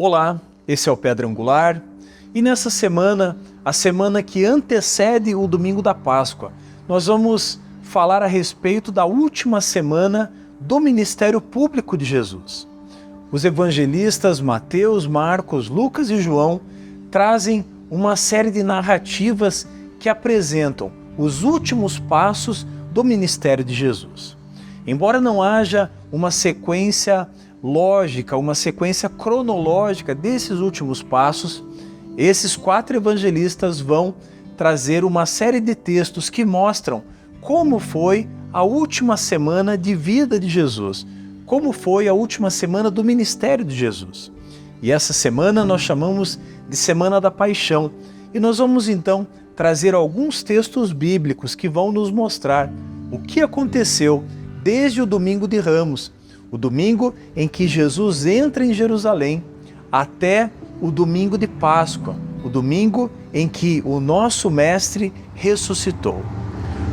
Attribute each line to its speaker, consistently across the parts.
Speaker 1: Olá, esse é o Pedra Angular e nessa semana, a semana que antecede o domingo da Páscoa, nós vamos falar a respeito da última semana do ministério público de Jesus. Os evangelistas Mateus, Marcos, Lucas e João trazem uma série de narrativas que apresentam os últimos passos do ministério de Jesus. Embora não haja uma sequência lógica, uma sequência cronológica desses últimos passos, esses 4 evangelistas vão trazer uma série de textos que mostram como foi a última semana de vida de Jesus, como foi a última semana do ministério de Jesus. E essa semana nós chamamos de Semana da Paixão, e nós vamos então trazer alguns textos bíblicos que vão nos mostrar o que aconteceu desde o domingo de Ramos, o domingo em que Jesus entra em Jerusalém, até o domingo de Páscoa, o domingo em que o nosso Mestre ressuscitou.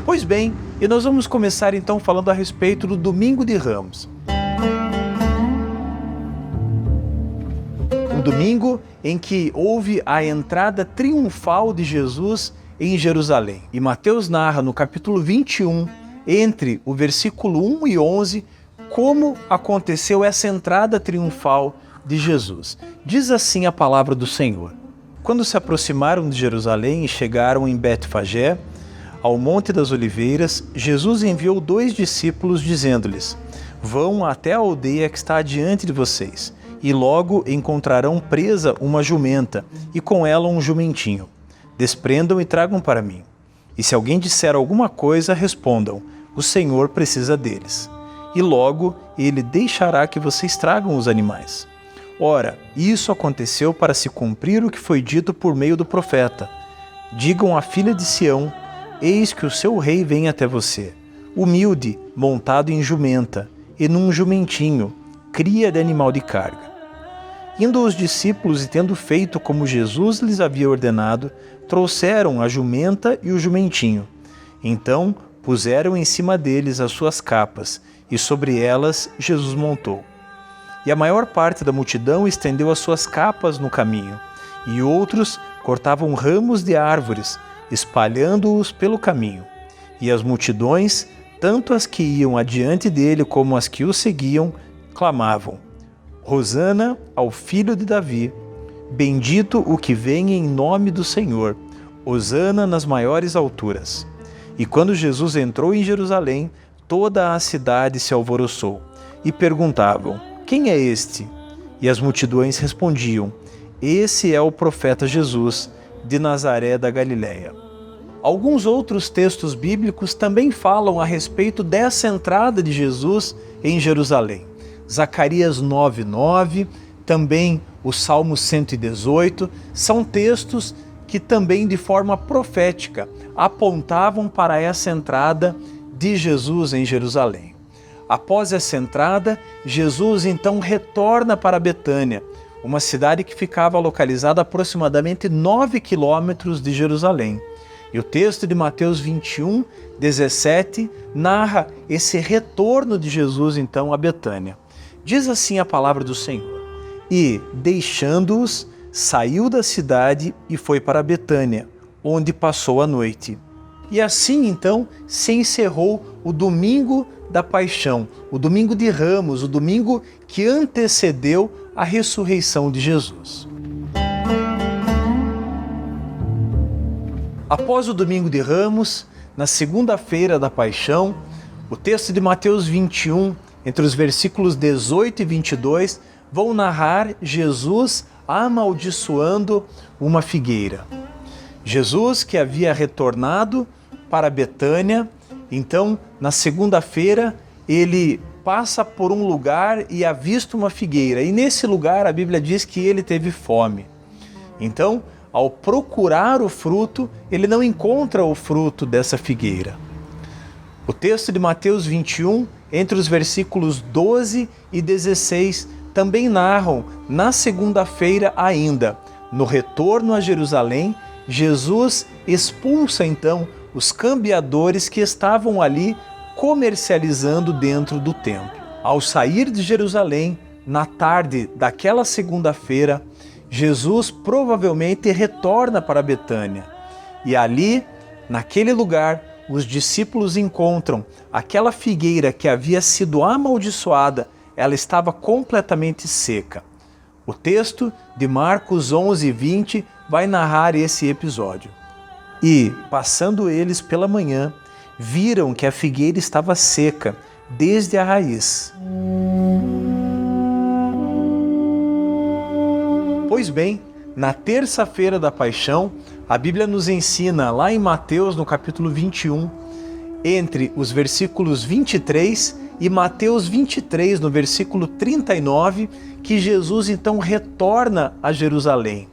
Speaker 1: Pois bem, e nós vamos começar então falando a respeito do domingo de Ramos. Um domingo em que houve a entrada triunfal de Jesus em Jerusalém. E Mateus narra no capítulo 21, entre o versículo 1 e 11, como aconteceu essa entrada triunfal de Jesus. Diz assim a palavra do Senhor. Quando se aproximaram de Jerusalém e chegaram em Betfagé, ao Monte das Oliveiras, Jesus enviou 2 discípulos dizendo-lhes: vão até a aldeia que está adiante de vocês, e logo encontrarão presa uma jumenta, e com ela um jumentinho. Desprendam e tragam para mim. E se alguém disser alguma coisa, respondam: o Senhor precisa deles. E logo ele deixará que vocês tragam os animais. Ora, isso aconteceu para se cumprir o que foi dito por meio do profeta. Digam à filha de Sião: eis que o seu rei vem até você, humilde, montado em jumenta, e num jumentinho, cria de animal de carga. Indo os discípulos e tendo feito como Jesus lhes havia ordenado, trouxeram a jumenta e o jumentinho. Então puseram em cima deles as suas capas, e sobre elas Jesus montou. E a maior parte da multidão estendeu as suas capas no caminho, e outros cortavam ramos de árvores, espalhando-os pelo caminho. E as multidões, tanto as que iam adiante dele como as que o seguiam, clamavam: Hosana ao filho de Davi, bendito o que vem em nome do Senhor, Hosana nas maiores alturas. E quando Jesus entrou em Jerusalém, toda a cidade se alvoroçou, e perguntavam: quem é este? E as multidões respondiam: esse é o profeta Jesus, de Nazaré da Galileia. Alguns outros textos bíblicos também falam a respeito dessa entrada de Jesus em Jerusalém. Zacarias 9:9, também o Salmo 118, são textos que também de forma profética apontavam para essa entrada de Jesus em Jerusalém. Após essa entrada, Jesus então retorna para Betânia, uma cidade que ficava localizada a aproximadamente 9 quilômetros de Jerusalém. E o texto de Mateus 21:17 narra esse retorno de Jesus então a Betânia. Diz assim a palavra do Senhor: e, deixando-os, saiu da cidade e foi para Betânia, onde passou a noite. E assim então se encerrou o domingo da paixão, o domingo de Ramos, o domingo que antecedeu a ressurreição de Jesus. Após o domingo de Ramos, na segunda-feira da paixão, o texto de Mateus 21, entre os versículos 18 e 22, vão narrar Jesus amaldiçoando uma figueira. Jesus, que havia retornado para Betânia, então, na segunda-feira, ele passa por um lugar e avista uma figueira. E nesse lugar, a Bíblia diz que ele teve fome. Então, ao procurar o fruto, ele não encontra o fruto dessa figueira. O texto de Mateus 21, entre os versículos 12 e 16, também narram, na segunda-feira ainda, no retorno a Jerusalém, Jesus expulsa então os cambiadores que estavam ali comercializando dentro do templo. Ao sair de Jerusalém, na tarde daquela segunda-feira, Jesus provavelmente retorna para Betânia. E ali, naquele lugar, os discípulos encontram aquela figueira que havia sido amaldiçoada, ela estava completamente seca. O texto de Marcos 11:20 vai narrar esse episódio. E, passando eles pela manhã, viram que a figueira estava seca, desde a raiz. Pois bem, na terça-feira da Paixão, a Bíblia nos ensina lá em Mateus, no capítulo 21, entre os versículos 23 e Mateus 23, no versículo 39, que Jesus então retorna a Jerusalém.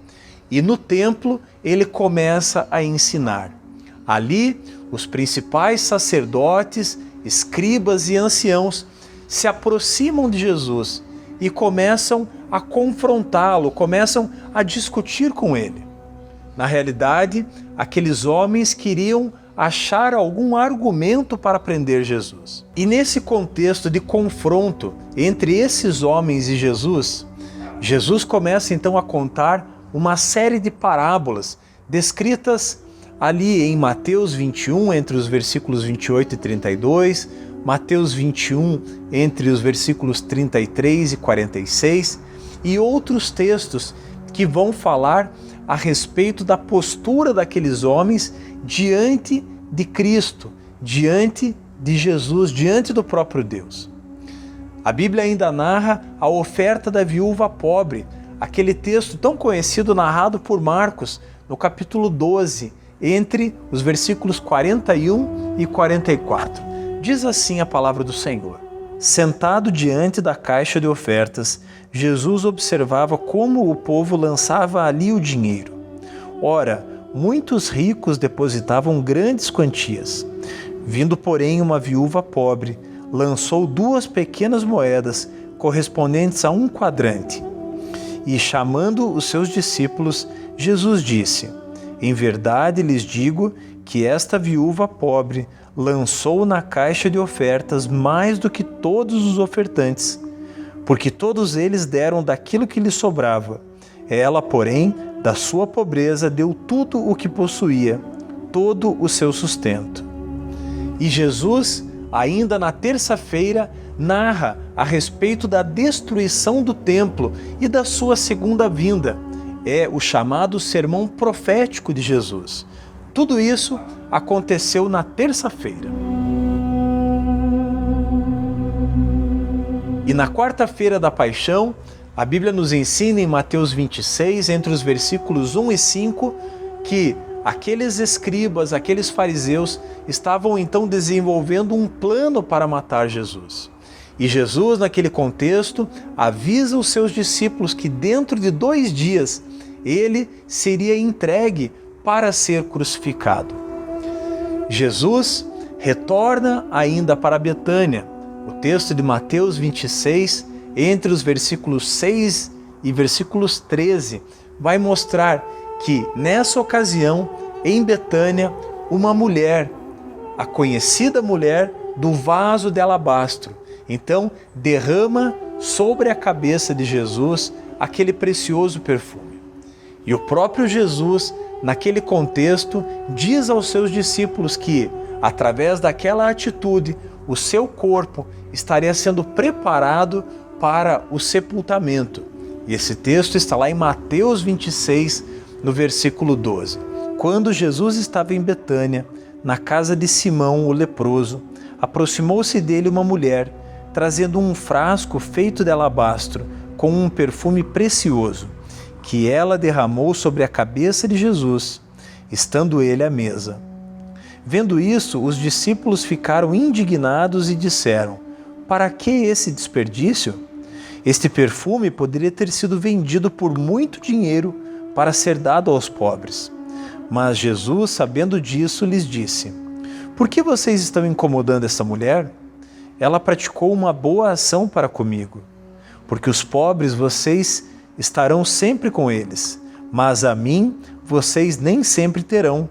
Speaker 1: E no templo ele começa a ensinar. Ali, os principais sacerdotes, escribas e anciãos se aproximam de Jesus e começam a confrontá-lo, começam a discutir com ele. Na realidade, aqueles homens queriam achar algum argumento para prender Jesus. E nesse contexto de confronto entre esses homens e Jesus, Jesus começa então a contar uma série de parábolas descritas ali em Mateus 21, entre os versículos 28 e 32, Mateus 21, entre os versículos 33 e 46, e outros textos que vão falar a respeito da postura daqueles homens diante de Cristo, diante de Jesus, diante do próprio Deus. A Bíblia ainda narra a oferta da viúva pobre, aquele texto tão conhecido narrado por Marcos, no capítulo 12, entre os versículos 41 e 44. Diz assim a palavra do Senhor: Sentado diante da caixa de ofertas, Jesus observava como o povo lançava ali o dinheiro. Ora, muitos ricos depositavam grandes quantias. Vindo, porém, uma viúva pobre, lançou 2 pequenas moedas, correspondentes a 1 quadrante. E, chamando os seus discípulos, Jesus disse: Em verdade lhes digo que esta viúva pobre lançou na caixa de ofertas mais do que todos os ofertantes, porque todos eles deram daquilo que lhes sobrava. Ela, porém, da sua pobreza deu tudo o que possuía, todo o seu sustento. E Jesus, ainda na terça-feira, narra a respeito da destruição do templo e da sua segunda vinda. É o chamado sermão profético de Jesus. Tudo isso aconteceu na terça-feira. E na quarta-feira da Paixão, a Bíblia nos ensina em Mateus 26, entre os versículos 1 e 5, que aqueles escribas, aqueles fariseus, estavam então desenvolvendo um plano para matar Jesus. E Jesus, naquele contexto, avisa os seus discípulos que dentro de 2 dias ele seria entregue para ser crucificado. Jesus retorna ainda para Betânia. O texto de Mateus 26, entre os versículos 6 e versículos 13, vai mostrar que nessa ocasião, em Betânia, uma mulher, a conhecida mulher do vaso de alabastro, então derrama sobre a cabeça de Jesus aquele precioso perfume. E o próprio Jesus, naquele contexto, diz aos seus discípulos que, através daquela atitude, o seu corpo estaria sendo preparado para o sepultamento. E esse texto está lá em Mateus 26, no versículo 12. Quando Jesus estava em Betânia, na casa de Simão, o leproso, aproximou-se dele uma mulher, trazendo um frasco feito de alabastro, com um perfume precioso, que ela derramou sobre a cabeça de Jesus, estando ele à mesa. Vendo isso, os discípulos ficaram indignados e disseram: Para que esse desperdício? Este perfume poderia ter sido vendido por muito dinheiro para ser dado aos pobres. Mas Jesus, sabendo disso, lhes disse: Por que vocês estão incomodando essa mulher? Ela praticou uma boa ação para comigo, porque os pobres vocês estarão sempre com eles, mas a mim vocês nem sempre terão.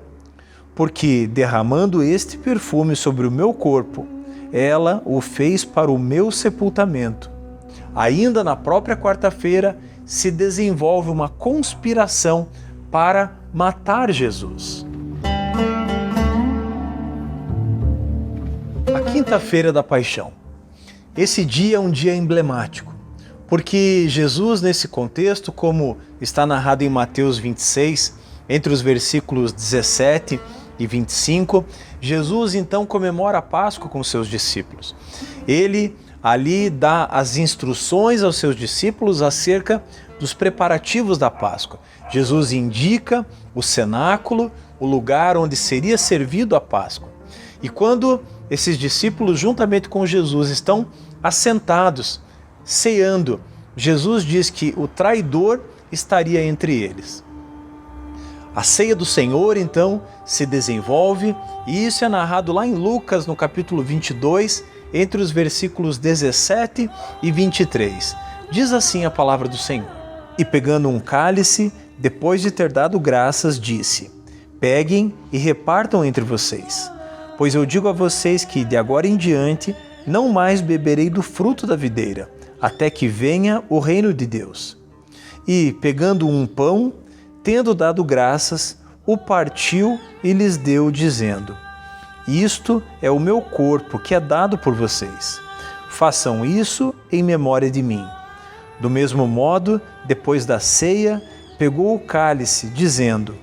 Speaker 1: Porque, derramando este perfume sobre o meu corpo, ela o fez para o meu sepultamento. ainda na própria quarta-feira, se desenvolve uma conspiração para matar Jesus. A quinta-feira da Paixão. Esse dia é um dia emblemático, porque Jesus, nesse contexto, como está narrado em Mateus 26, entre os versículos 17 e 25, Jesus então comemora a Páscoa com seus discípulos. Ele ali dá as instruções aos seus discípulos acerca dos preparativos da Páscoa. Jesus indica o cenáculo, o lugar onde seria servido a Páscoa. E quando esses discípulos, juntamente com Jesus, estão assentados, ceando, Jesus diz que o traidor estaria entre eles. A ceia do Senhor, então, se desenvolve, e isso é narrado lá em Lucas, no capítulo 22, entre os versículos 17 e 23. Diz assim a palavra do Senhor: E pegando um cálice, depois de ter dado graças, disse: Peguem e repartam entre vocês, pois eu digo a vocês que de agora em diante não mais beberei do fruto da videira, até que venha o reino de Deus. E, pegando um pão, tendo dado graças, o partiu e lhes deu, dizendo: Isto é o meu corpo que é dado por vocês. Façam isso em memória de mim. Do mesmo modo, depois da ceia, pegou o cálice, dizendo: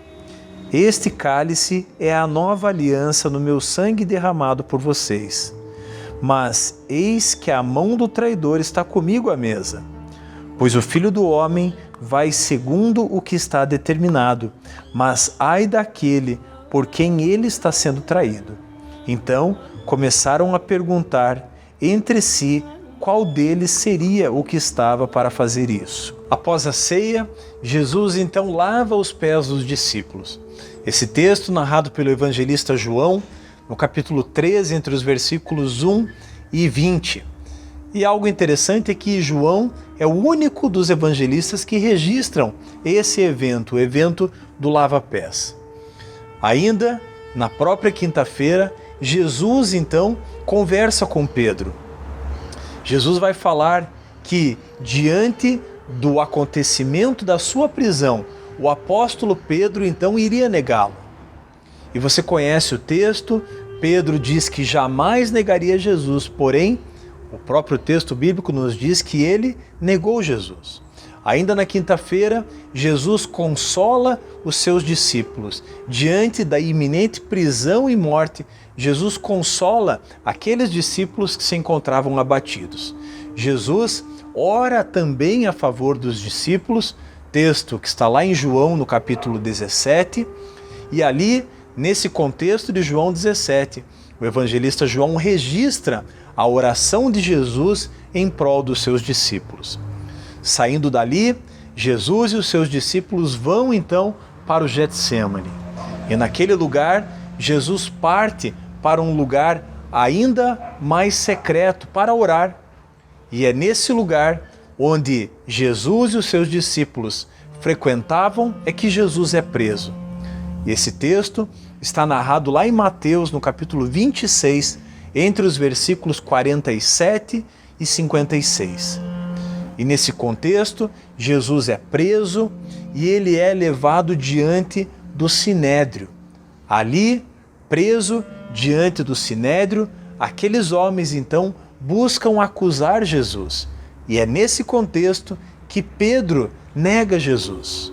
Speaker 1: Este cálice é a nova aliança no meu sangue derramado por vocês. Mas eis que a mão do traidor está comigo à mesa. Pois o Filho do Homem vai segundo o que está determinado, mas ai daquele por quem ele está sendo traído. Então começaram a perguntar entre si qual deles seria o que estava para fazer isso. Após a ceia, Jesus então lava os pés dos discípulos. Esse texto, narrado pelo evangelista João, no capítulo 13, entre os versículos 1 e 20. E algo interessante é que João é o único dos evangelistas que registram esse evento, o evento do lava-pés. Ainda na própria quinta-feira, Jesus então conversa com Pedro. Jesus vai falar que diante do acontecimento da sua prisão, o apóstolo Pedro então iria negá-lo. E você conhece o texto, Pedro diz que jamais negaria Jesus, porém, o próprio texto bíblico nos diz que ele negou Jesus. Ainda na quinta-feira, Jesus consola os seus discípulos. Diante da iminente prisão e morte, Jesus consola aqueles discípulos que se encontravam abatidos. Jesus ora também a favor dos discípulos, texto que está lá em João, no capítulo 17, e ali, nesse contexto de João 17, o evangelista João registra a oração de Jesus em prol dos seus discípulos. Saindo dali, Jesus e os seus discípulos vão então para o Getsêmani. E naquele lugar, Jesus parte para um lugar ainda mais secreto para orar. E é nesse lugar onde Jesus e os seus discípulos frequentavam é que Jesus é preso. E esse texto está narrado lá em Mateus, no capítulo 26, entre os versículos 47 e 56. E nesse contexto, Jesus é preso e ele é levado diante do Sinédrio. Ali, preso diante do Sinédrio, aqueles homens então buscam acusar Jesus. E é nesse contexto que Pedro nega Jesus.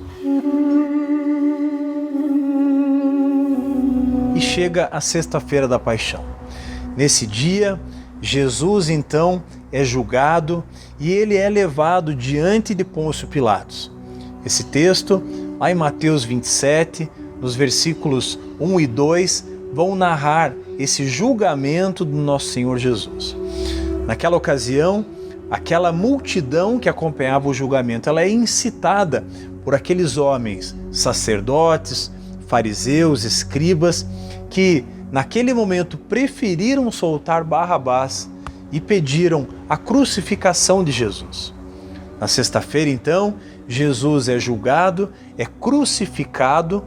Speaker 1: E chega a sexta-feira da Paixão. Nesse dia, Jesus então é julgado e ele é levado diante de Pôncio Pilatos. Esse texto, lá em Mateus 27, nos versículos 1 e 2, vão narrar esse julgamento do nosso Senhor Jesus. Naquela ocasião, aquela multidão que acompanhava o julgamento, ela é incitada por aqueles homens, sacerdotes, fariseus, escribas, que naquele momento preferiram soltar Barrabás e pediram a crucificação de Jesus. Na sexta-feira, então, Jesus é julgado, é crucificado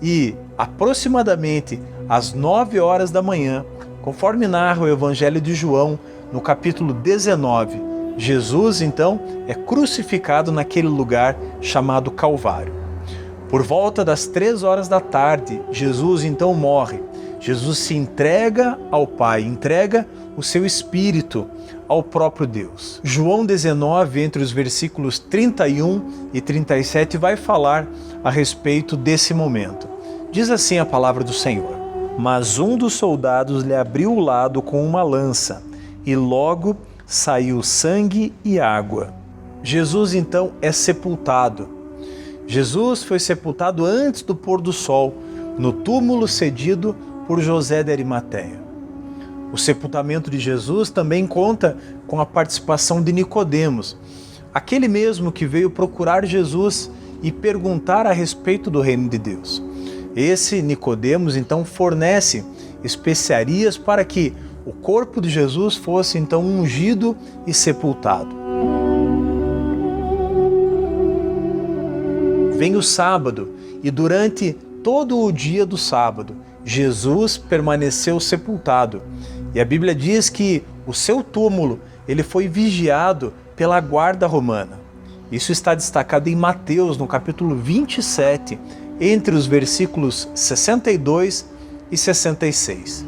Speaker 1: e aproximadamente às 9 horas da manhã, conforme narra o Evangelho de João, no capítulo 19, Jesus, então, é crucificado naquele lugar chamado Calvário. Por volta das 3 horas da tarde, Jesus então morre. Jesus se entrega ao Pai, entrega o seu espírito ao próprio Deus. João 19, entre os versículos 31 e 37, vai falar a respeito desse momento. Diz assim a palavra do Senhor: Mas um dos soldados lhe abriu o lado com uma lança, e logo saiu sangue e água. Jesus então é sepultado. Jesus foi sepultado antes do pôr do sol, no túmulo cedido por José de Arimateia. O sepultamento de Jesus também conta com a participação de Nicodemos, aquele mesmo que veio procurar Jesus e perguntar a respeito do reino de Deus. Esse Nicodemos então fornece especiarias para que o corpo de Jesus fosse então ungido e sepultado. Vem o sábado e durante todo o dia do sábado, Jesus permaneceu sepultado. E a Bíblia diz que o seu túmulo ele foi vigiado pela guarda romana. Isso está destacado em Mateus, no capítulo 27, entre os versículos 62 e 66.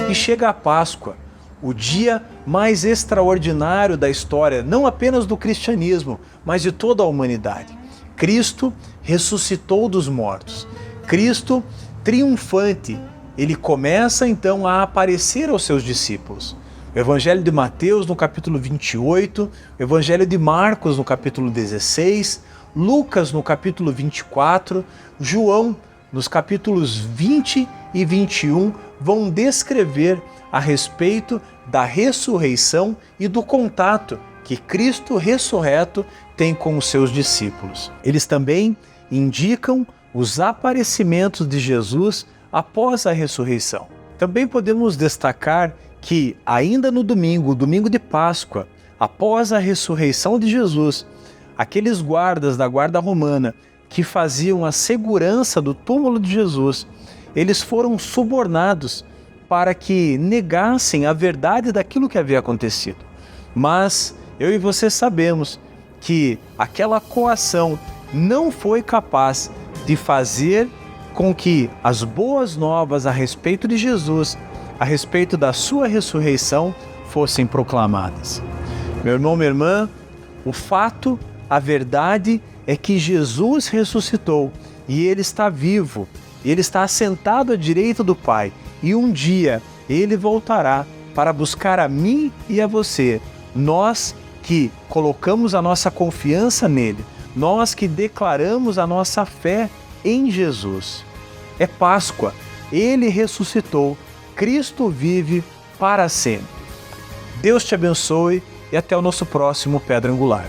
Speaker 1: E chega a Páscoa, o dia mais extraordinário da história, não apenas do cristianismo, mas de toda a humanidade. Cristo ressuscitou dos mortos. Cristo, triunfante, ele começa então a aparecer aos seus discípulos. O Evangelho de Mateus no capítulo 28, o Evangelho de Marcos no capítulo 16, Lucas no capítulo 24, João nos capítulos 20 e 21 vão descrever a respeito da ressurreição e do contato que Cristo ressurreto tem com os seus discípulos. Eles também indicam os aparecimentos de Jesus após a ressurreição. Também podemos destacar que ainda no domingo de Páscoa, após a ressurreição de Jesus, aqueles guardas da guarda romana que faziam a segurança do túmulo de Jesus, eles foram subornados para que negassem a verdade daquilo que havia acontecido. Mas eu e você sabemos que aquela coação não foi capaz de fazer com que as boas novas a respeito de Jesus, a respeito da sua ressurreição, fossem proclamadas. Meu irmão, minha irmã, o fato, a verdade é que Jesus ressuscitou e Ele está vivo, Ele está assentado à direita do Pai e um dia Ele voltará para buscar a mim e a você, nós que colocamos a nossa confiança nele, nós que declaramos a nossa fé em Jesus. É Páscoa, Ele ressuscitou, Cristo vive para sempre. Deus te abençoe e até o nosso próximo Pedra Angular.